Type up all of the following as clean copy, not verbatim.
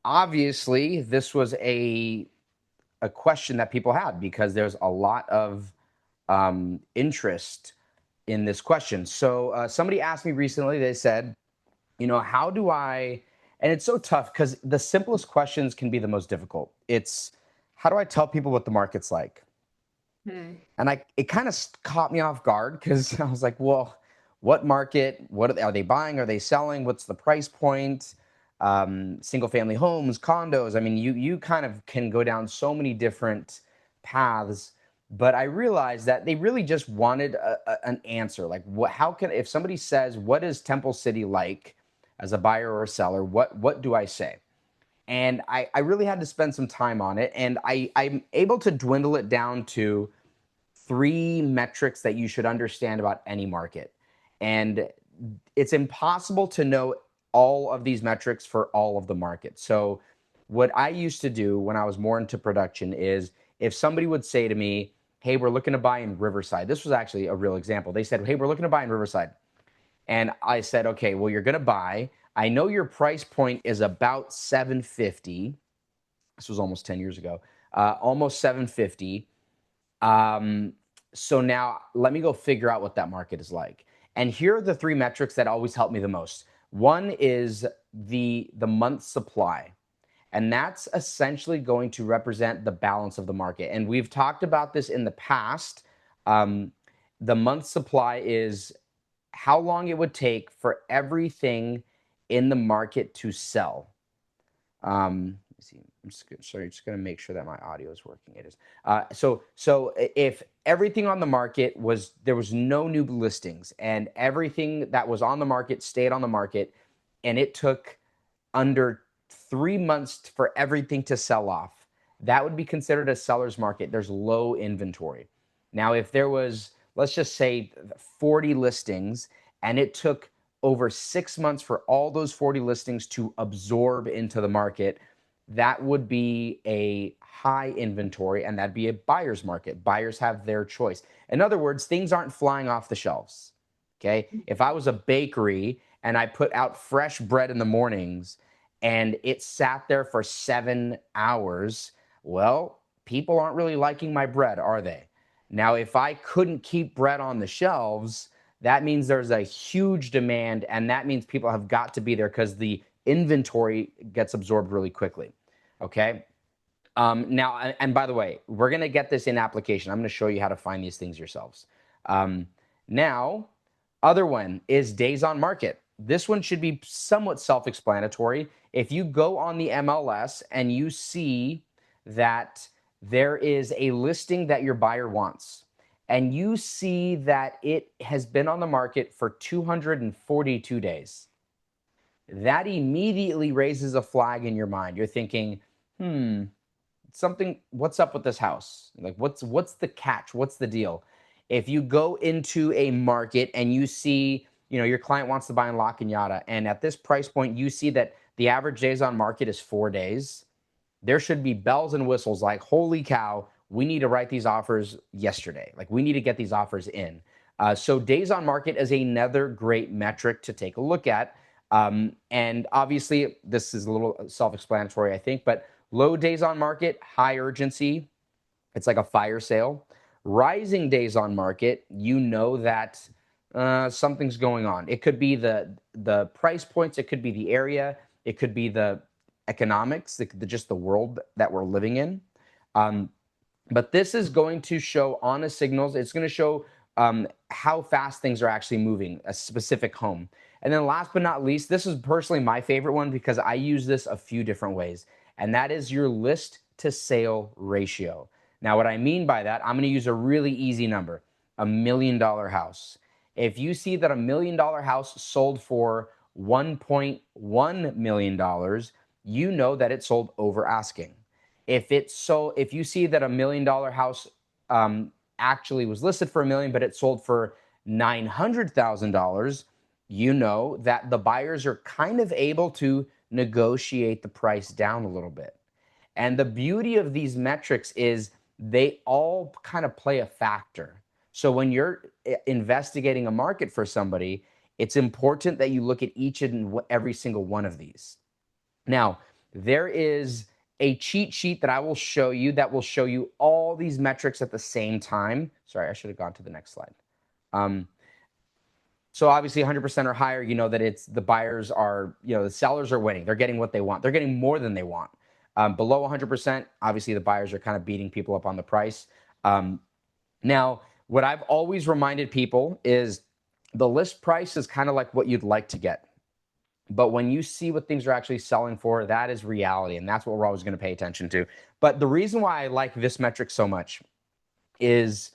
obviously, this was a question that people had because there's a lot of interest in this question. So somebody asked me recently, they said, how do I, and it's so tough because the simplest questions can be the most difficult. It's how do I tell people what the market's like? Hmm. And it kind of caught me off guard because I was like, well, what market? What are they buying? Are they selling? What's the price point? Single family homes, condos. I mean, you kind of can go down so many different paths. But I realized that they really just wanted an answer. Like, how can, if somebody says, what is Temple City like as a buyer or a seller? What do I say? And I really had to spend some time on it. And I'm able to dwindle it down to three metrics that you should understand about any market. And it's impossible to know all of these metrics for all of the markets. So, what I used to do when I was more into production is if somebody would say to me, hey, we're looking to buy in Riverside. This was actually a real example. They said, hey, we're looking to buy in Riverside. And I said, okay, well, you're going to buy. I know your price point is about 750. This was almost 10 years ago. Almost 750. Um, so now let me go figure out what that market is like. And here are the three metrics that always help me the most. One is the month supply. And that's essentially going to represent the balance of the market. And we've talked about this in the past. Um, the month supply is how long it would take for everything in the market to sell. Let me see. Just going to make sure that my audio is working. It is. So if everything on the market was there was no new listings and everything that was on the market stayed on the market, and it took under 3 months for everything to sell off, that would be considered a seller's market. There's low inventory. Now, if there was, let's just say, 40 listings, and it took over 6 months for all those 40 listings to absorb into the market, that would be a high inventory, and that'd be a buyer's market. Buyers have their choice. In other words, things aren't flying off the shelves. Okay. If I was a bakery and I put out fresh bread in the mornings and it sat there for 7 hours, well, people aren't really liking my bread, are they? Now, if I couldn't keep bread on the shelves, that means there's a huge demand, and that means people have got to be there because the inventory gets absorbed really quickly. Okay. Now, and by the way, we're going to get this in application. I'm going to show you how to find these things yourselves. Um, now, other one is days on market. This one should be somewhat self-explanatory. If you go on the MLS and you see that there is a listing that your buyer wants, and you see that it has been on the market for 242 days, that immediately raises a flag in your mind. You're thinking, something, what's up with this house? Like, what's the catch? What's the deal? If you go into a market and you see, your client wants to buy in La Cañada, and at this price point you see that the average days on market is 4 days, there should be bells and whistles like, holy cow, we need to write these offers yesterday. Like, we need to get these offers in. So days on market is another great metric to take a look at. And obviously, this is a little self-explanatory, I think, but low days on market, high urgency. It's like a fire sale. Rising days on market, you know that something's going on. It could be the price points, it could be the area, it could be the economics, just the world that we're living in. Um, but this is going to show honest signals. It's going to show how fast things are actually moving, a specific home. And then last but not least, this is personally my favorite one because I use this a few different ways, and that is your list to sale ratio. Now, what I mean by that, I'm going to use a really easy number, $1 million house. If you see that $1 million house sold for $1.1 million, you know that it sold over asking. If you see that $1 million house actually was listed for a million, but it sold for $900,000, you know that the buyers are kind of able to negotiate the price down a little bit. And the beauty of these metrics is they all kind of play a factor. So when you're investigating a market for somebody, it's important that you look at each and every single one of these. Now, there is a cheat sheet that I will show you that will show you all these metrics at the same time. Sorry, I should have gone to the next slide. So obviously 100% or higher, you know that it's the buyers are, you know, the sellers are winning. They're getting what they want. They're getting more than they want. Below 100%, obviously the buyers are kind of beating people up on the price. Now, what I've always reminded people is the list price is kind of like what you'd like to get. But when you see what things are actually selling for, that is reality. And that's what we're always going to pay attention to. But the reason why I like this metric so much is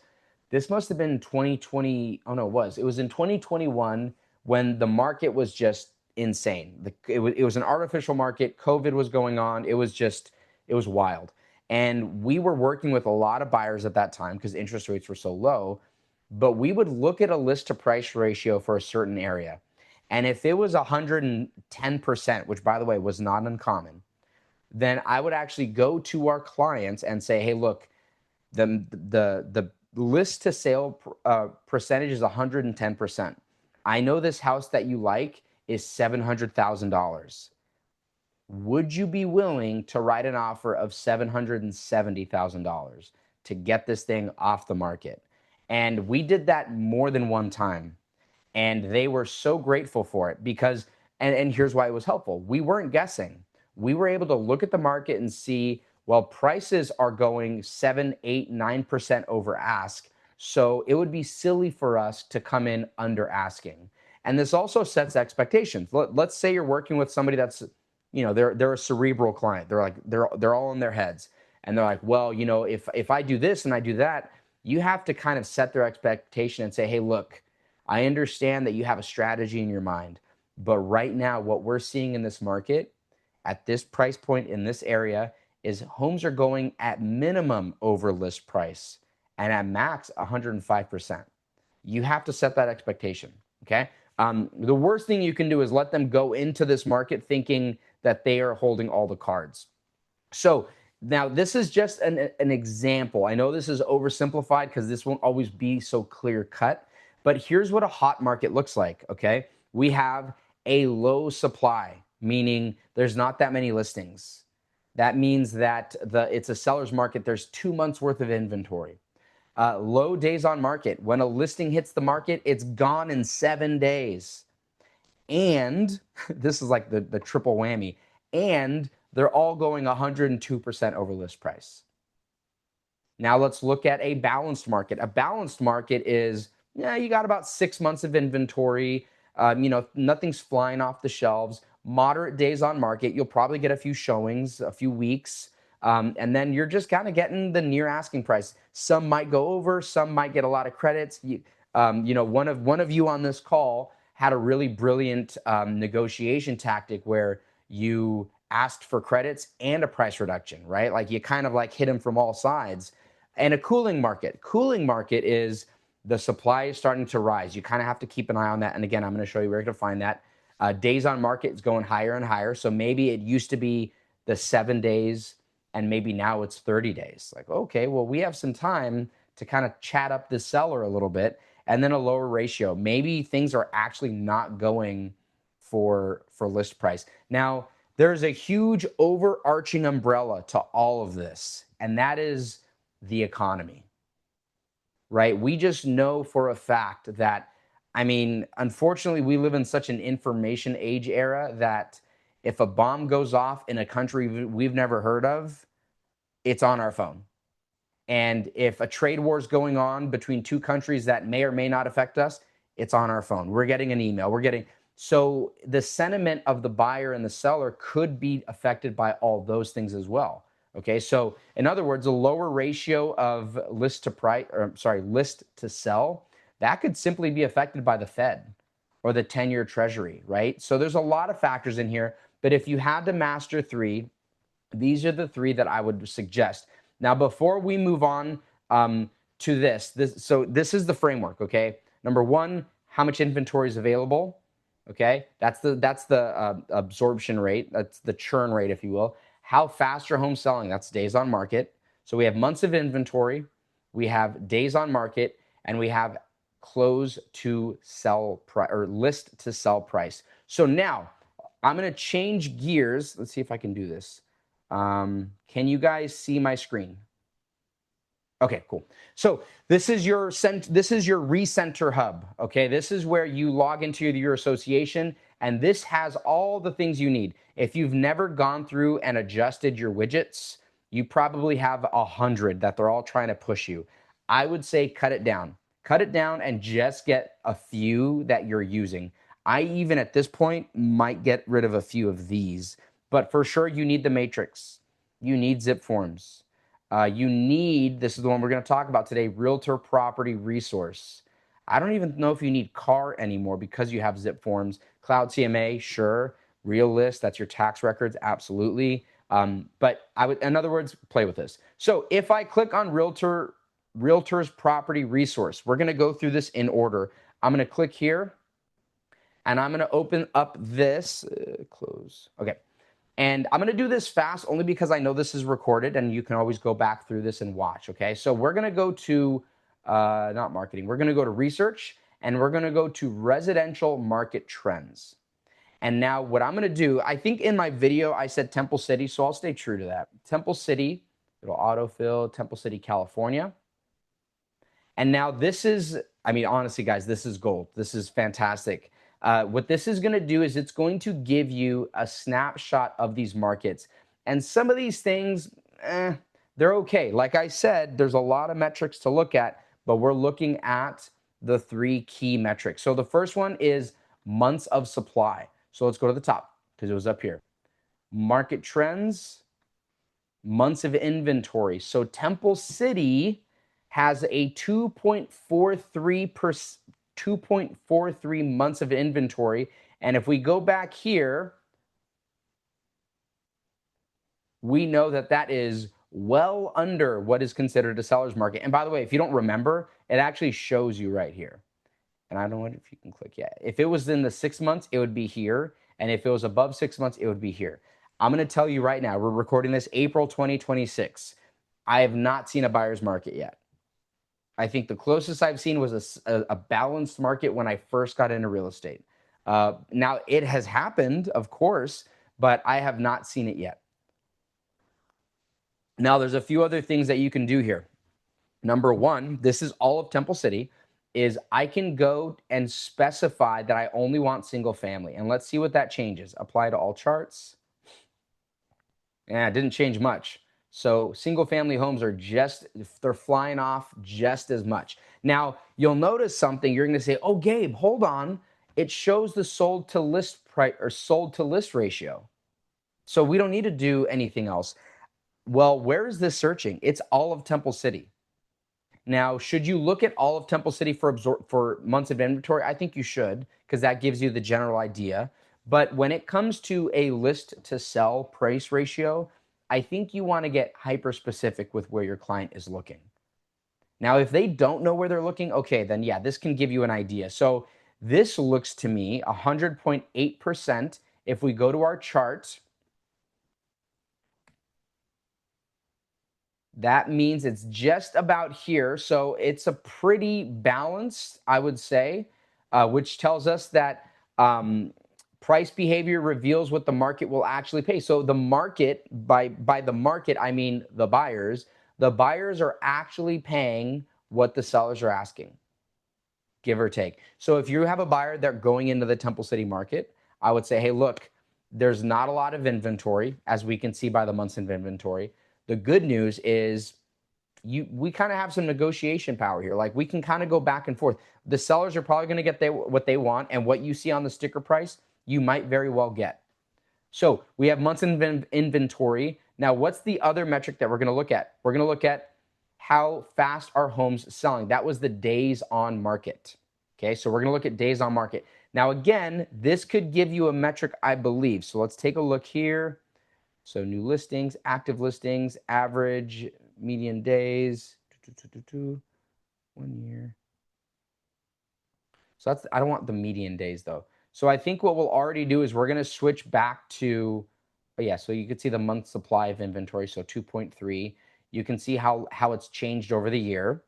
this must have been 2020. Oh, no, it was in 2021 when the market was just insane. It was an artificial market. COVID was going on. It was wild. And we were working with a lot of buyers at that time because interest rates were so low. But we would look at a list to price ratio for a certain area. And if it was 110%, which by the way was not uncommon, then I would actually go to our clients and say, hey, look, the list to sale percentage is 110%. I know this house that you like is $700,000. Would you be willing to write an offer of $770,000 to get this thing off the market? And we did that more than one time. And they were so grateful for it because, and here's why it was helpful. We weren't guessing. We were able to look at the market and see, well, prices are going 7, 8, 9% over ask. So it would be silly for us to come in under asking. And this also sets expectations. Let's say you're working with somebody that's, you know, they're a cerebral client. They're all in their heads. And they're like, well, you know, if I do this and I do that, you have to kind of set their expectation and say, hey, look, I understand that you have a strategy in your mind, but right now what we're seeing in this market at this price point in this area is homes are going at minimum over list price and at max 105%. You have to set that expectation, okay? The worst thing you can do is let them go into this market thinking that they are holding all the cards. So now this is just an example. I know this is oversimplified because this won't always be so clear cut. But here's what a hot market looks like, okay? We have a low supply, meaning there's not that many listings. That means that it's a seller's market. There's 2 months worth of inventory. Low days on market. When a listing hits the market, it's gone in 7 days. And this is like the triple whammy. And they're all going 102% over list price. Now let's look at a balanced market. A balanced market is, yeah, you got about 6 months of inventory. You know, nothing's flying off the shelves. Moderate days on market. You'll probably get a few showings, a few weeks. And then you're just kind of getting the near asking price. Some might go over, some might get a lot of credits. You know, one of you on this call had a really brilliant negotiation tactic where you asked for credits and a price reduction, right? Like you kind of like hit them from all sides. And a cooling market. Cooling market is the supply is starting to rise. You kind of have to keep an eye on that. And again, I'm going to show you where to find that. Days on market is going higher and higher. So maybe it used to be the 7 days and maybe now it's 30 days. Like, okay, well, we have some time to kind of chat up the seller a little bit. And then a lower ratio. Maybe things are actually not going for list price. Now, there's a huge overarching umbrella to all of this, and that is the economy. Right? We just know for a fact that, I mean, unfortunately, we live in such an information age era that if a bomb goes off in a country we've never heard of, it's on our phone. And if a trade war is going on between two countries that may or may not affect us, it's on our phone. We're getting an email. So the sentiment of the buyer and the seller could be affected by all those things as well. Okay, so in other words, a lower ratio of list to sell, that could simply be affected by the Fed or the 10-year Treasury, right? So there's a lot of factors in here, but if you had to master 3, these are the 3 that I would suggest. Now, before we move on to this is the framework, okay? Number 1, how much inventory is available, okay? That's the absorption rate, that's the churn rate, if you will. How fast are homes selling? That's days on market. So we have months of inventory, we have days on market, and we have close to sell price or list to sell price. So now, I'm going to change gears. Let's see if I can do this. Can you guys see my screen? Okay, cool. So this is your recenter hub. Okay, this is where you log into your association, and this has all the things you need. If you've never gone through and adjusted your widgets, you probably have 100 that they're all trying to push you. I would say cut it down. Cut it down and just get a few that you're using. I even at this point might get rid of a few of these, but for sure you need the matrix. You need zip forms. You need, this is the one we're going to talk about today, realtor property resource. I don't even know if you need CAR anymore because you have zip forms. Cloud CMA, sure. Real list, that's your tax records, absolutely. But I would, in other words, play with this. So if I click on realtor's property resource, we're going to go through this in order. I'm going to click here and I'm going to open up this, close. Okay. And I'm going to do this fast only because I know this is recorded and you can always go back through this and watch. Okay. So we're going to go to, not marketing, we're going to go to research and we're going to go to residential market trends. And now what I'm going to do, I think in my video I said Temple City, so I'll stay true to that. Temple City, it'll autofill, Temple City, California. And now this is, I mean, honestly, guys, this is gold. This is fantastic. What this is going to do is it's going to give you a snapshot of these markets. And some of these things, they're okay. Like I said, there's a lot of metrics to look at, but we're looking at the 3 key metrics. So the first one is months of supply. So let's go to the top because it was up here. Market trends, months of inventory. So Temple City has a 2.43 months of inventory. And if we go back here, we know that that is well under what is considered a seller's market. And by the way, if you don't remember, it actually shows you right here. And I don't know if you can click yet. If it was in the 6 months, it would be here. And if it was above 6 months, it would be here. I'm going to tell you right now, we're recording this April 2026. I have not seen a buyer's market yet. I think the closest I've seen was a balanced market when I first got into real estate. Now, it has happened, of course, but I have not seen it yet. Now, there's a few other things that you can do here. Number one, this is all of Temple City, is I can go and specify that I only want single family. And let's see what that changes. Apply to all charts. Yeah, it didn't change much. So single family homes are they're flying off just as much. Now, you'll notice something. You're going to say, oh, Gabe, hold on. It shows the sold to list price or sold to list ratio. So we don't need to do anything else. Well, where is this searching? It's all of Temple City. Now, should you look at all of Temple City for months of inventory? I think you should because that gives you the general idea. But when it comes to a list to sell price ratio, I think you want to get hyper specific with where your client is looking. Now, if they don't know where they're looking, okay, then yeah, this can give you an idea. So this looks to me 100.8%. If we go to our chart, that means it's just about here. So it's a pretty balanced, I would say, which tells us that price behavior reveals what the market will actually pay. So the market, by the market, I mean the buyers are actually paying what the sellers are asking, give or take. So if you have a buyer that going into the Temple City market, I would say, hey, look, there's not a lot of inventory, as we can see by the months of inventory. The good news is we kind of have some negotiation power here. Like we can kind of go back and forth. The sellers are probably going to get what they want, and what you see on the sticker price, you might very well get. So we have months in inventory. Now, what's the other metric that we're going to look at? We're going to look at how fast are homes selling. That was the days on market. Okay, so we're going to look at days on market. Now, again, this could give you a metric, I believe. So let's take a look here. So new listings, active listings, average, median days, 1 year. So I don't want the median days though. So I think what we'll already do is we're going to switch back to, yeah, so you can see the month supply of inventory, so 2.3. You can see how it's changed over the year.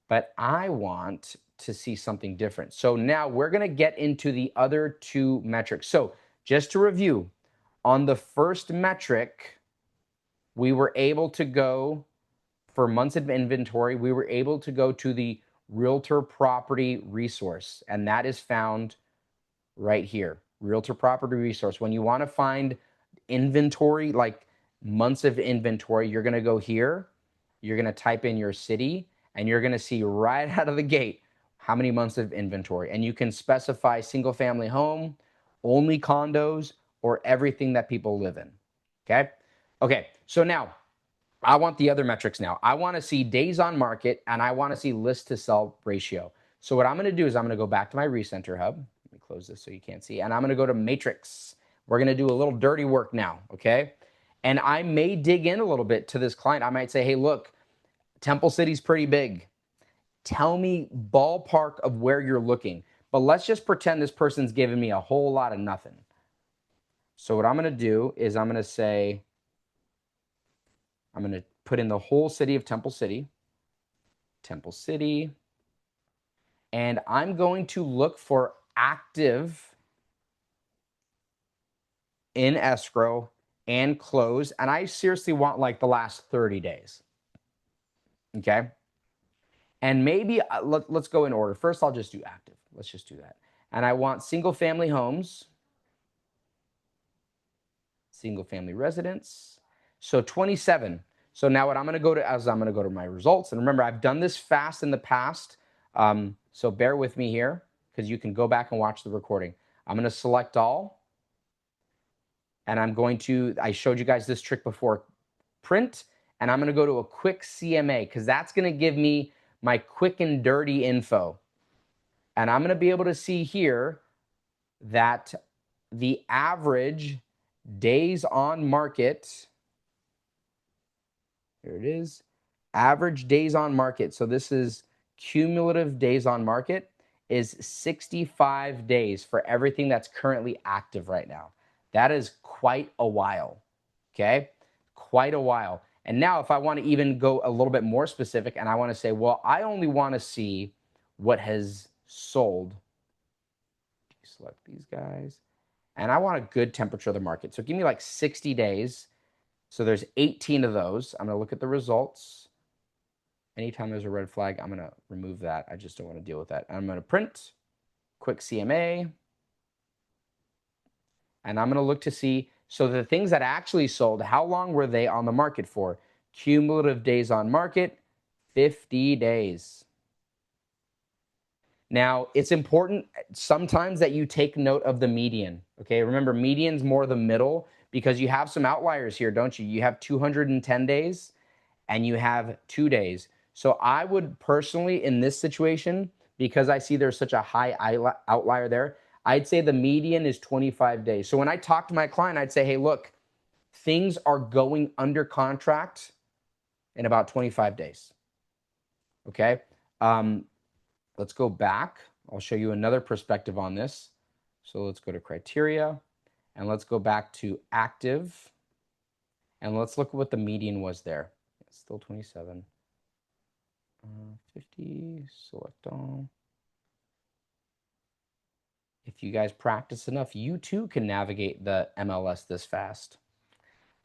But I want to see something different. So now we're going to get into the other two metrics. So just to review, on the first metric, we were able to go for months of inventory, we were able to go to the realtor property resource, and that is found right here, realtor property resource. When you want to find inventory, like months of inventory, you're going to go here, you're going to type in your city, and you're going to see right out of the gate how many months of inventory. And you can specify single family home, only condos, or everything that people live in. Okay. Okay. So now I want the other metrics now. I want to see days on market and I want to see list to sell ratio. So what I'm going to do is I'm going to go back to my recenter hub. Let me close this so you can't see. And I'm going to go to matrix. We're going to do a little dirty work now. Okay. And I may dig in a little bit to this client. I might say, hey, look, Temple City's pretty big. Tell me ballpark of where you're looking. But let's just pretend this person's giving me a whole lot of nothing. So what I'm going to do is I'm going to say, I'm going to put in the whole city of Temple City, and I'm going to look for active in escrow and close, and I seriously want like the last 30 days, okay? And maybe let's go in order. First, I'll just do active. Let's just do that. And I want single family homes, single family residence. So 27. So now what I'm going to go to is I'm going to go to my results. And remember, I've done this fast in the past. So bear with me here because you can go back and watch the recording. I'm going to select all. And I'm going to, I showed you guys this trick before, print. And I'm going to go to a quick CMA because that's going to give me my quick and dirty info. And I'm going to be able to see here that the average days on market, here it is, average days on market. So this is cumulative days on market is 65 days for everything that's currently active right now. That is quite a while, okay? Quite a while. And now if I want to even go a little bit more specific and I want to say, well, I only want to see what has sold. Select these guys. And I want a good temperature of the market. So give me like 60 days. So there's 18 of those. I'm going to look at the results. Anytime there's a red flag, I'm going to remove that. I just don't want to deal with that. I'm going to print, quick CMA. And I'm going to look to see, so the things that actually sold, how long were they on the market for? Cumulative days on market, 50 days. Now, it's important sometimes that you take note of the median, okay? Remember, median's more the middle because you have some outliers here, don't you? You have 210 days and you have 2 days. So I would personally, in this situation, because I see there's such a high outlier there, I'd say the median is 25 days. So when I talk to my client, I'd say, hey, look, things are going under contract in about 25 days, okay? Let's go back. I'll show you another perspective on this. So let's go to criteria and let's go back to active and let's look at what the median was there. It's still 27. 50, select all. If you guys practice enough, you too can navigate the MLS this fast.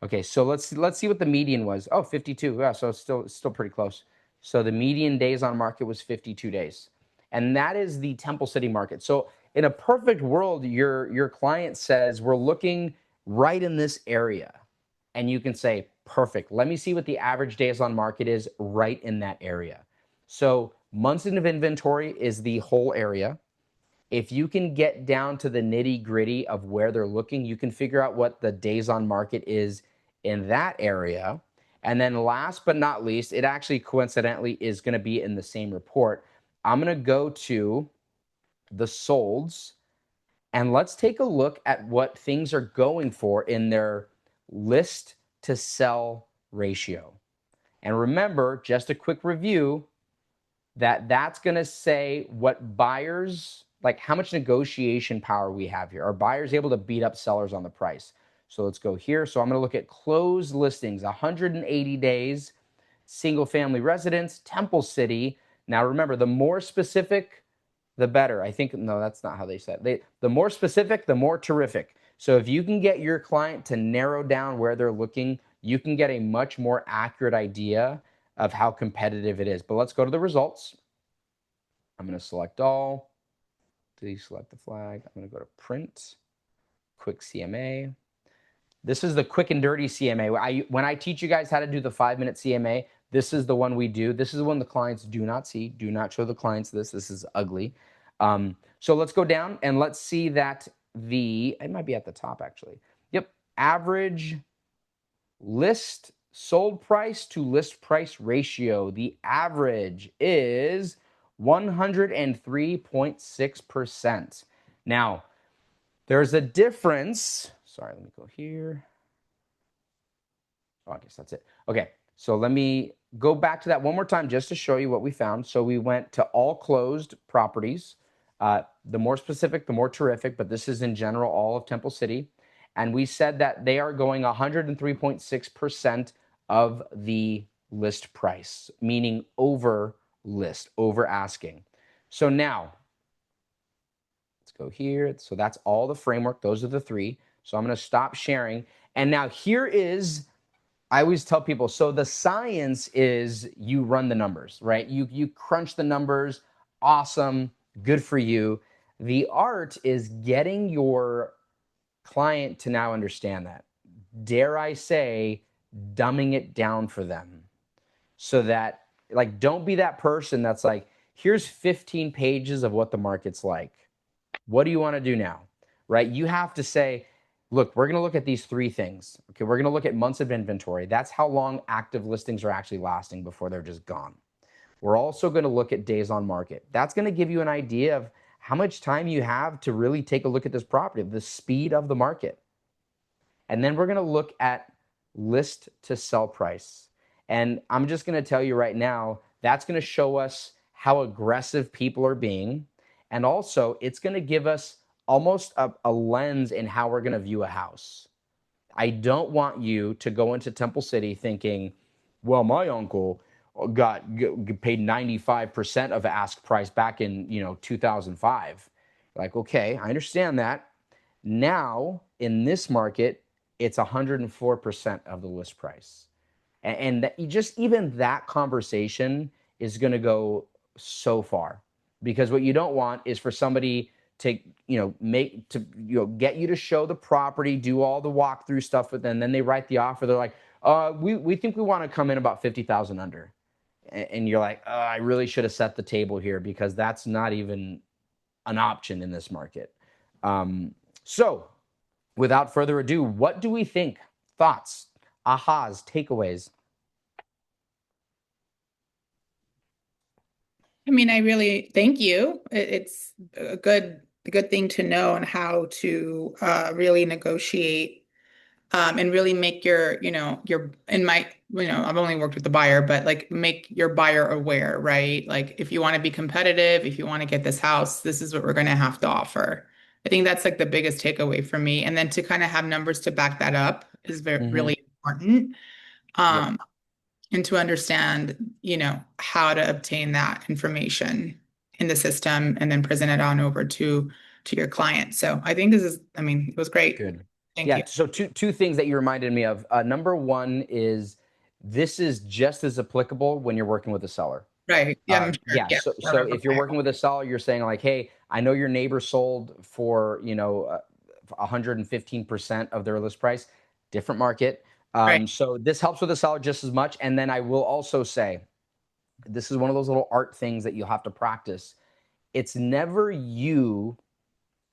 Okay, so let's see what the median was. Oh, 52. Yeah, so it's still pretty close. So the median days on market was 52 days. And that is the Temple City market. So in a perfect world, your client says, we're looking right in this area. And you can say, perfect. Let me see what the average days on market is right in that area. So months of inventory is the whole area. If you can get down to the nitty gritty of where they're looking, you can figure out what the days on market is in that area. And then last but not least, it actually coincidentally is going to be in the same report. I'm going to go to the solds and let's take a look at what things are going for in their list to sell ratio. And remember, just a quick review, that's going to say what buyers, like how much negotiation power we have here. Are buyers able to beat up sellers on the price? So let's go here. So I'm going to look at closed listings, 180 days, single family residence, Temple City. Now remember, the more specific, the better. I think, no, that's not how they said it. The more specific, the more terrific. So if you can get your client to narrow down where they're looking, you can get a much more accurate idea of how competitive it is. But let's go to the results. I'm going to select all, deselect the flag. I'm going to go to print, quick CMA. This is the quick and dirty CMA. When I teach you guys how to do the 5-minute CMA, this is the one we do. This is the one the clients do not see. Do not show the clients this. This is ugly. So let's go down and let's see that it might be at the top actually. Yep. Average list sold price to list price ratio. The average is 103.6%. Now, there's a difference. Sorry, let me go here. Oh, I guess that's it. Okay, so let me go back to that one more time just to show you what we found. So we went to all closed properties. The more specific, the more terrific, but this is in general all of Temple City. And we said that they are going 103.6% of the list price, meaning over list, over asking. So now, let's go here. So that's all the framework. Those are the three. So I'm going to stop sharing. And now here is, I always tell people, so the science is you run the numbers, right? You crunch the numbers. Awesome. Good for you. The art is getting your client to now understand that. Dare I say, dumbing it down for them so that, like, don't be that person that's like, here's 15 pages of what the market's like. What do you want to do now? Right? You have to say, look, we're going to look at these three things. Okay, we're going to look at months of inventory. That's how long active listings are actually lasting before they're just gone. We're also going to look at days on market. That's going to give you an idea of how much time you have to really take a look at this property, the speed of the market. And then we're going to look at list to sell price. And I'm just going to tell you right now, that's going to show us how aggressive people are being. And also, it's going to give us almost a lens in how we're going to view a house. I don't want you to go into Temple City thinking, well, my uncle got paid 95% of ask price back in 2005. Like, okay, I understand that. Now in this market, it's 104% of the list price. And just even that conversation is going to go so far, because what you don't want is for somebody to get you to show the property, do all the walkthrough stuff with them, and then they write the offer. They're like, we think we want to come in about 50,000 under, and you're like, I really should have set the table here, because that's not even an option in this market. So without further ado, what do we think? Thoughts, ahas, takeaways? I mean, I really thank you. It's a good thing to know on how to really negotiate and really make I've only worked with the buyer, but like make your buyer aware, right? Like if you want to be competitive, if you want to get this house, this is what we're going to have to offer. I think that's like the biggest takeaway for me. And then to kind of have numbers to back that up is Mm-hmm. really important. Yep. Um, and to understand, how to obtain that information in the system and then present it on over to your client. So I think I mean, it was great. Good. Thank Yeah. you. So two things that you reminded me of. Number one is this is just as applicable when you're working with a seller. Right. Yeah, I'm sure. Yeah. Yeah. So if you're working with a seller, you're saying like, hey, I know your neighbor sold for 115% of their list price, different market. Right. So this helps with the seller just as much. And then I will also say, this is one of those little art things that you have to practice. It's never you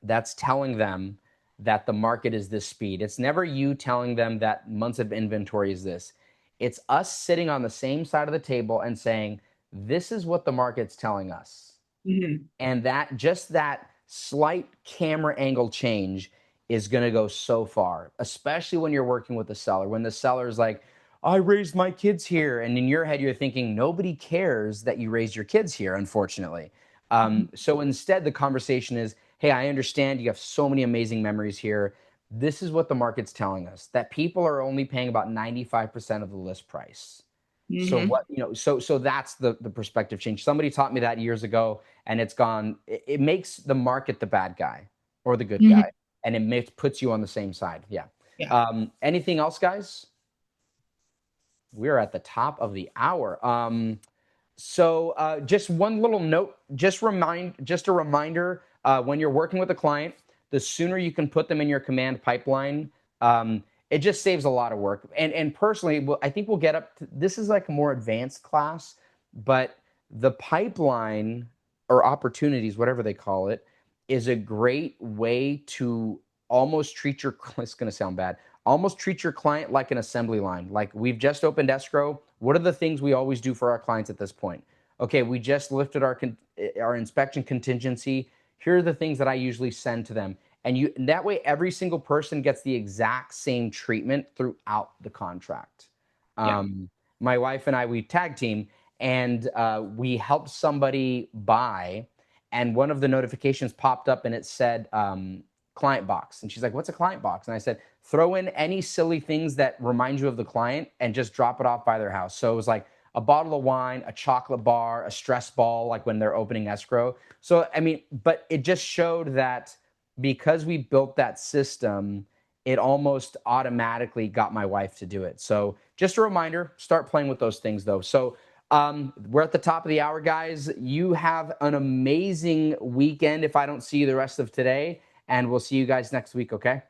that's telling them that the market is this speed. It's never you telling them that months of inventory is this. It's us sitting on the same side of the table and saying, this is what the market's telling us. Mhm. And that slight camera angle change is going to go so far, especially when you're working with the seller. When the seller is like, I raised my kids here. And in your head, you're thinking, nobody cares that you raised your kids here, unfortunately. So instead, the conversation is, hey, I understand you have so many amazing memories here. This is what the market's telling us, that people are only paying about 95% of the list price. So Mhm. what, so that's the perspective change. Somebody taught me that years ago, and it's gone. It makes the market the bad guy or the good Mhm. guy. and puts you on the same side. Yeah. Yeah. Anything else, guys? We're at the top of the hour. Just one little note, just a reminder, when you're working with a client, the sooner you can put them in your command pipeline, it just saves a lot of work. And personally, I think we'll get up to, this is like a more advanced class, but the pipeline or opportunities, whatever they call it, is a great way to almost treat your, it's going to sound bad, almost treat your client like an assembly line. Like, we've just opened escrow. What are the things we always do for our clients at this point? Okay, we just lifted our inspection contingency. Here are the things that I usually send to them. And that way every single person gets the exact same treatment throughout the contract. Yeah. My wife and I, we tag team, and we helped somebody buy, and one of the notifications popped up and it said client box. And she's like, what's a client box? And I said, throw in any silly things that remind you of the client and just drop it off by their house. So it was like a bottle of wine, a chocolate bar, a stress ball, like when they're opening escrow. So, I mean, but it just showed that because we built that system, it almost automatically got my wife to do it. So just a reminder, start playing with those things though. So we're at the top of the hour, guys. You have an amazing weekend if I don't see you the rest of today, and we'll see you guys next week, okay?